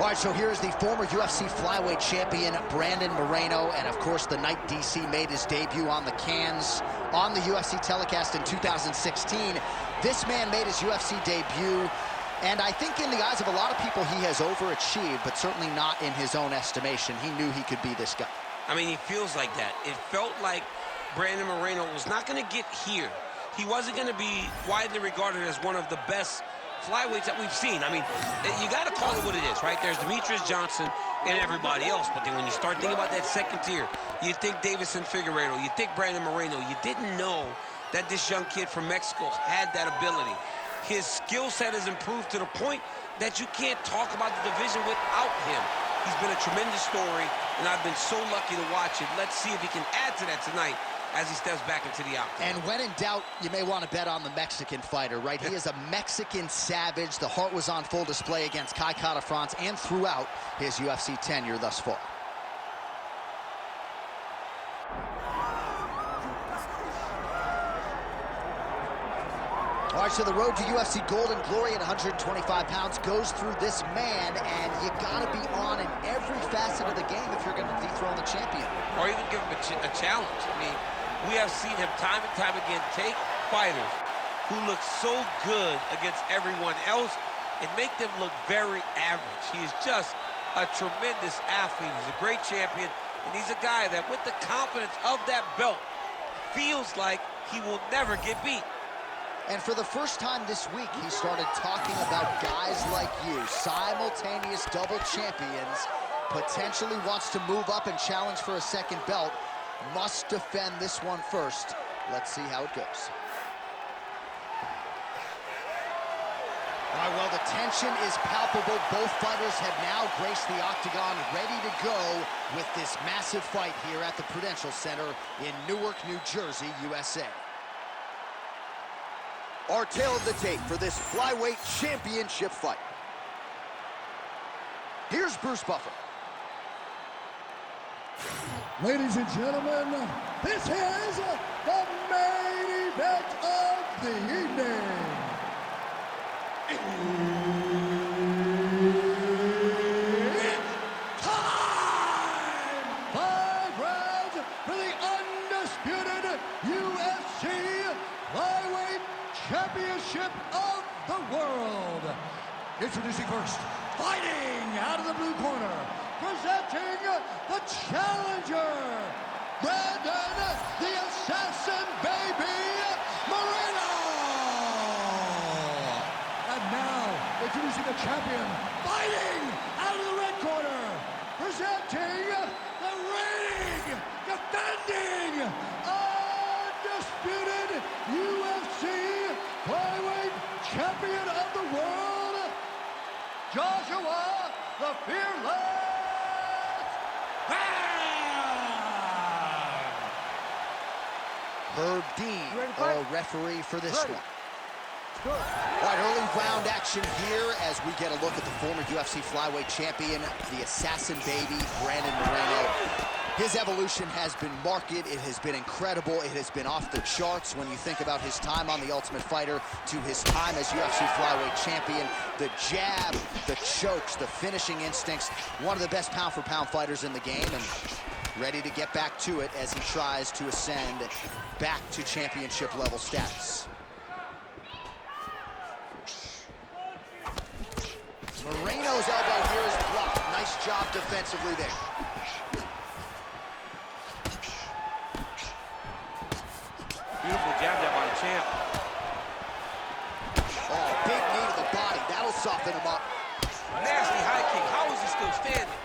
All right, so here's the former UFC flyweight champion, Brendon Moreno, and of course the night DC made his debut on the cans on the UFC telecast in 2016. This man made his UFC debut, and I think in the eyes of a lot of people he has overachieved, but certainly not in his own estimation. He knew he could be this guy. I mean, he feels like that. It felt like Brendon Moreno was not going to get here. He wasn't going to be widely regarded as one of the best flyweights that we've seen. I mean, you got to call it what it is, right? There's Demetrius Johnson and everybody else, but then when you start thinking about that second tier, you think Davison Figueiredo, you think Brendon Moreno. You didn't know that this young kid from Mexico had that ability. His skill set has improved to the point that you can't talk about the division without him. He's been a tremendous story, and I've been so lucky to watch it. Let's see if he can add to that tonight as he steps back into the octagon. And when in doubt, you may want to bet on the Mexican fighter, right? He is a Mexican savage. The heart was on full display against Kai Kara-France and throughout his UFC tenure thus far. All right, so the road to UFC Golden Glory at 125 pounds goes through this man, and you gotta be on in every facet of the game if you're gonna dethrone the champion. Or even give him a challenge. I mean, we have seen him time and time again take fighters who look so good against everyone else and make them look very average. He is just a tremendous athlete. He's a great champion, and he's a guy that with the confidence of that belt feels like he will never get beat. And for the first time this week, he started talking about guys like you, simultaneous double champions, potentially wants to move up and challenge for a second belt, must defend this one first. Let's see how it goes. All right, well, the tension is palpable. Both fighters have now graced the octagon, ready to go with this massive fight here at the Prudential Center in Newark, New Jersey, USA. Our tale of the tape for this flyweight championship fight. Here's Bruce Buffer. Ladies and gentlemen, this is the main event of the evening. It's time! 5 rounds for the undisputed UFC Flyweight Championship of the world. Introducing first, fighting out of the blue corner, presenting the challenger, Brendon the Assassin Baby Moreno. And now, introducing the champion, fighting out of the red corner, presenting the reigning, defending, undisputed UFC Flyweight Champion of the world, Joshua the Fearless Herb Dean, our referee for this one. All right, early round action here as we get a look at the former UFC flyweight champion, the Assassin Baby, Brendon Moreno. His evolution has been marked. It has been incredible. It has been off the charts when you think about his time on The Ultimate Fighter to his time as UFC flyweight champion. The jab, the chokes, the finishing instincts. One of the best pound-for-pound fighters in the game, and ready to get back to it as he tries to ascend back to championship-level status. Moreno's elbow here is blocked. Nice job defensively there. Beautiful jab there by the champ. Oh, big knee to the body. That'll soften him up. Nasty high kick. How is he still standing?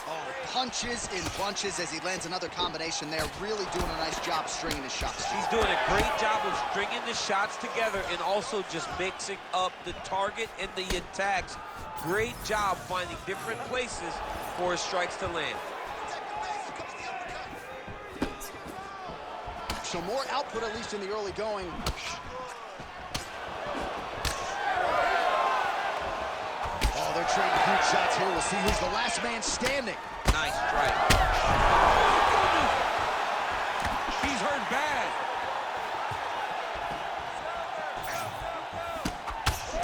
Oh, punches in bunches as he lands another combination there. Really doing a nice job stringing his shots. He's doing a great job of stringing the shots together and also just mixing up the target and the attacks. Great job finding different places for his strikes to land. So more output, at least in the early going. Oh, they're trading huge shots here. We'll see who's the last man standing. Nice strike. He's hurt bad.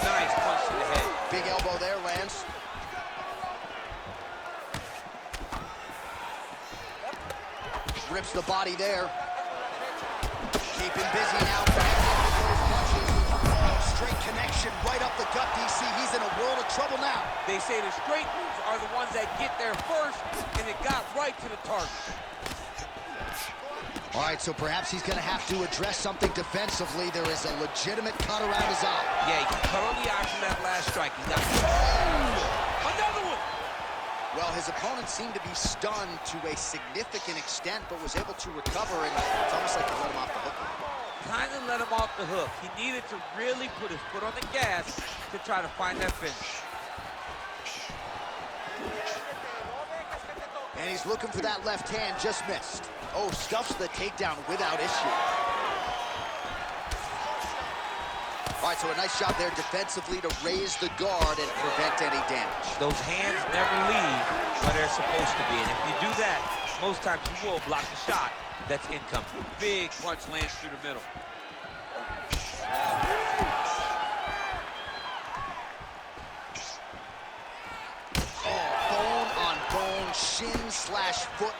Nice punch to the head. Big elbow there. Rips the body there. Keeping busy now, connecting with those punches. Oh, straight connection right up the gut, DC. He's in a world of trouble now. They say the straight moves are the ones that get there first, and it got right to the target. All right, so perhaps he's going to have to address something defensively. There is a legitimate cut around his eye. Yeah, he cut on the eye from that last strike. He got Another one! Well, his opponent seemed to be stunned to a significant extent, but was able to recover, and it's almost like he let him off the hook. Kind of let him off the hook. He needed to really put his foot on the gas to try to find that finish. And he's looking for that left hand, just missed. Oh, stuffs the takedown without issue. All right, so a nice job there defensively to raise the guard and prevent any damage. Those hands never leave where they're supposed to be, and if you do that, most times you will block the shot that's incoming. Big punch lands through the middle. Shin/foot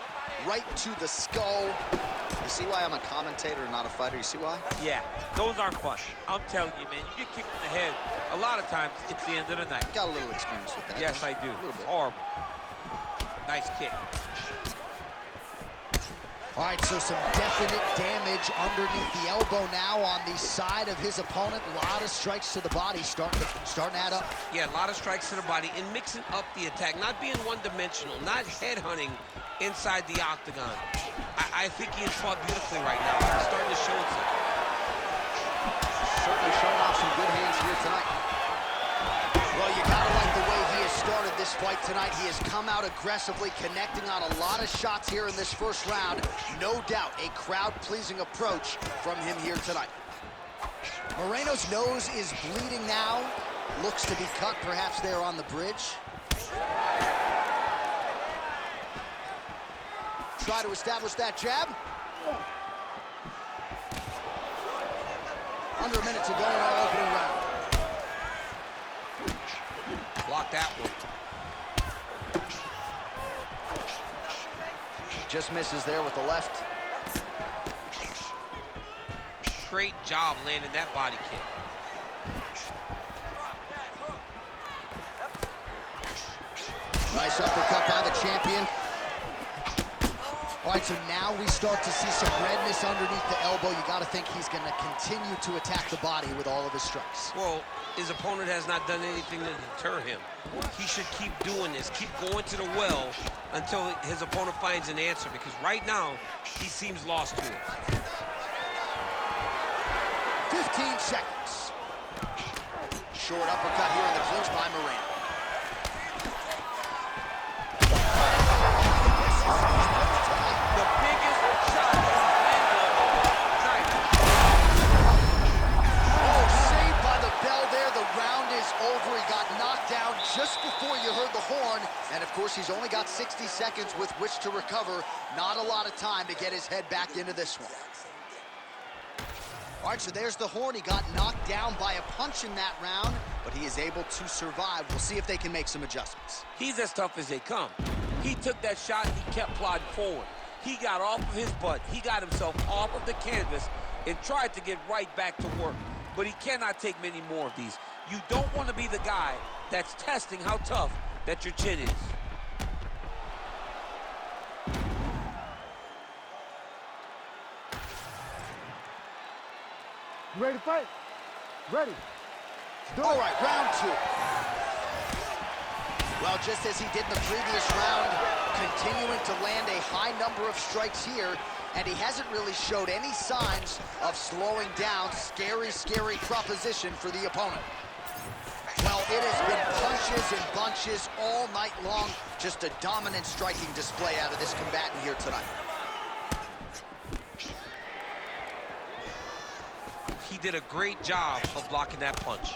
right to the skull. You see why I'm a commentator and not a fighter? You see why? Yeah, those aren't fun. I'm telling you, man, you get kicked in the head, a lot of times it's the end of the night. Got a little experience with that. Yes, I do. A little bit. Horrible. Nice kick. All right, so some definite damage underneath the elbow now on the side of his opponent. A lot of strikes to the body starting to add up. Yeah, a lot of strikes to the body and mixing up the attack, not being one-dimensional, not head-hunting inside the octagon. I think he has fought beautifully right now. He's starting to show itself. Certainly showing off some good hands here tonight. Well, you gotta like the way he has started this fight tonight. He has come out aggressively, connecting on a lot of shots here in this first round. No doubt a crowd-pleasing approach from him here tonight. Moreno's nose is bleeding now. Looks to be cut, perhaps there on the bridge. Try to establish that jab. Under a minute to go in our opening round. Block that one. Just misses there with the left. Great job landing that body kick. Nice uppercut by the champion. All right, so now we start to see some redness underneath the elbow. You got to think he's going to continue to attack the body with all of his strikes. Well, his opponent has not done anything to deter him. He should keep doing this, keep going to the well until his opponent finds an answer, because right now, he seems lost to it. 15 seconds. Short uppercut here in the clinch by Moreno. The biggest shot Oh, saved by the bell there. The round is over. He got knocked down just before you heard the horn. And of course, he's only got 60 seconds with which to recover. Not a lot of time to get his head back into this one. All right, so there's the horn. He got knocked down by a punch in that round, but he is able to survive. We'll see if they can make some adjustments. He's as tough as they come. He took that shot, he kept plodding forward. He got off of his butt, he got himself off of the canvas and tried to get right back to work. But he cannot take many more of these. You don't want to be the guy that's testing how tough that your chin is. You ready to fight? Ready. All right, round two. Well, just as he did in the previous round, continuing to land a high number of strikes here, and he hasn't really showed any signs of slowing down. Scary, scary proposition for the opponent. Well, it has been punches and bunches all night long. Just a dominant striking display out of this combatant here tonight. He did a great job of blocking that punch.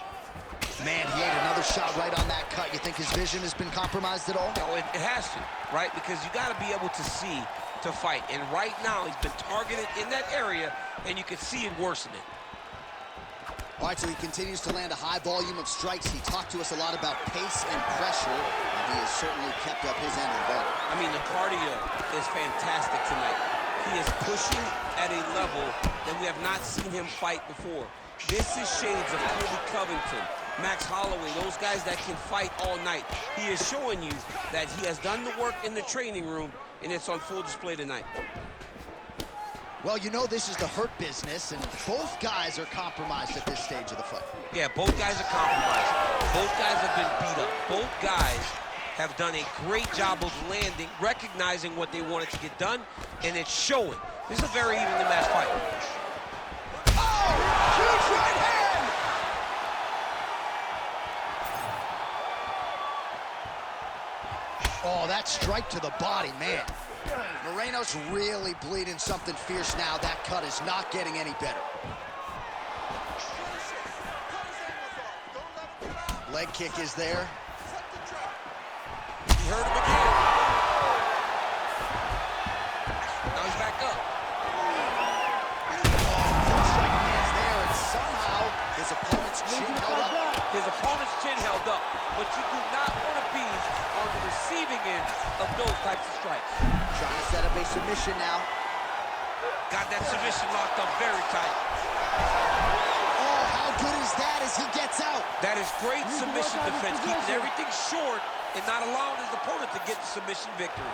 Man, he ate another shot right on that cut. You think his vision has been compromised at all? No, it has to, right? Because you got to be able to see to fight. And right now, he's been targeted in that area, and you can see it worsening. All right, so he continues to land a high volume of strikes. He talked to us a lot about pace and pressure, and he has certainly kept up his end of the bargain. I mean, the cardio is fantastic tonight. He is pushing at a level that we have not seen him fight before. This is shades of Kobe Covington, Max Holloway, those guys that can fight all night. He is showing you that he has done the work in the training room, and it's on full display tonight. Well, you know this is the hurt business, and both guys are compromised at this stage of the fight. Yeah, both guys are compromised. Both guys have been beat up. Both guys have done a great job of landing, recognizing what they wanted to get done, and it's showing. This is a very evenly matched fight. Oh, huge right hand! Oh, that strike to the body, man. Moreno's really bleeding something fierce now. That cut is not getting any better. Leg kick is there. He hurt him again. Now he's back up. Full strike lands there, and somehow his opponent's chin held up. His opponent's chin held up, but you do not want to be on the receiving end of those types of strikes. Trying to set up a submission now. Got that submission locked up very tight. Oh, how good is that as he gets out? That is great submission defense, keeping everything short and not allowing his opponent to get the submission victory.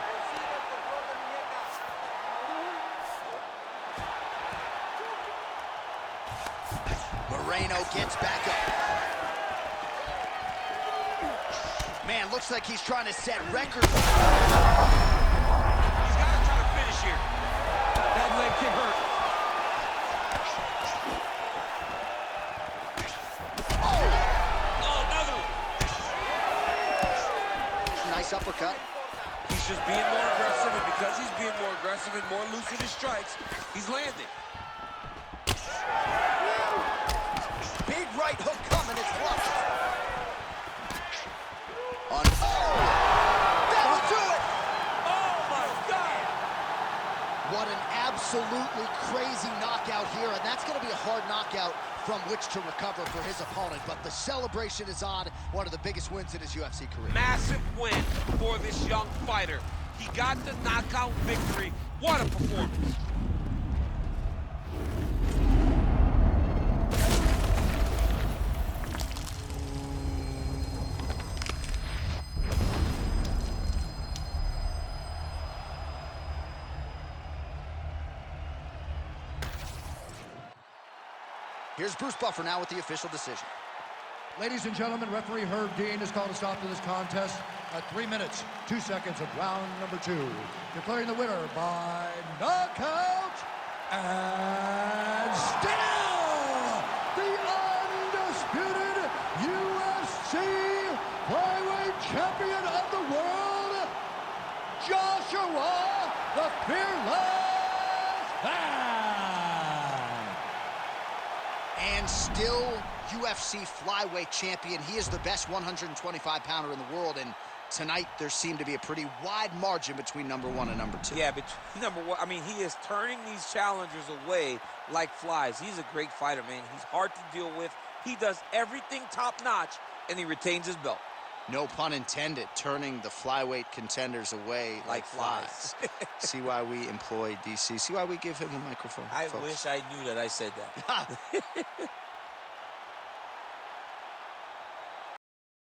Moreno gets back up. Man, looks like he's trying to set records. He's got to try to finish here. That leg kick hurt. Oh, another one. Nice uppercut. He's just being more aggressive, and because he's being more aggressive and more loose with his strikes, he's landing. Big right hook coming, it's blocked. That'll do it! Oh, my God! What an absolutely crazy knockout here, and that's going to be a hard knockout from which to recover for his opponent, but the celebration is on. One of the biggest wins in his UFC career. Massive win for this young fighter. He got the knockout victory. What a performance. Here's Bruce Buffer now with the official decision. Ladies and gentlemen, referee Herb Dean has called a stop to this contest at 3 minutes, 2 seconds of round number 2. Declaring the winner by knockout, and still the undisputed UFC flyweight champion of the world, Joshua the Fearless Man. And still UFC flyweight champion. He is the best 125-pounder in the world, and tonight there seemed to be a pretty wide margin between number 1 and number 2. Yeah, but number 1, I mean, he is turning these challengers away like flies. He's a great fighter, man. He's hard to deal with. He does everything top-notch, and he retains his belt. No pun intended, turning the flyweight contenders away like flies. See why we employ DC. See why we give him a microphone, I folks. wish I knew that I said that.